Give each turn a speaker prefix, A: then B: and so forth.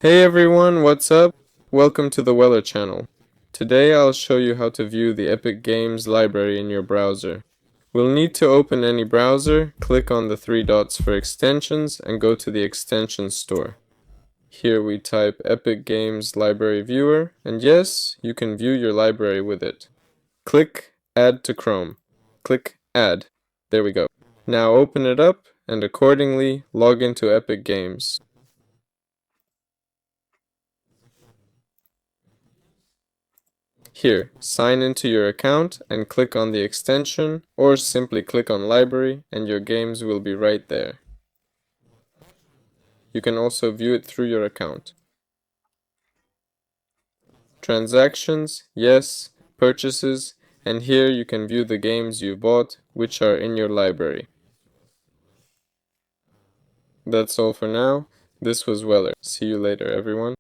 A: Hey everyone, what's up? Welcome to the Weller channel. Today I'll show you how to view the Epic Games library in your browser. We'll need to open any browser, click on the three dots for extensions, and go to the extension store. Here we type Epic Games Library Viewer, and yes, you can view your library with it. Click Add to Chrome. Click Add. There we go. Now open it up, and accordingly, log into Epic Games. Here, sign into your account and click on the extension, or simply click on Library and your games will be right there. You can also view it through your account. Transactions, yes, purchases, and here you can view the games you bought which are in your library. That's all for now. This was Weller. See you later, everyone.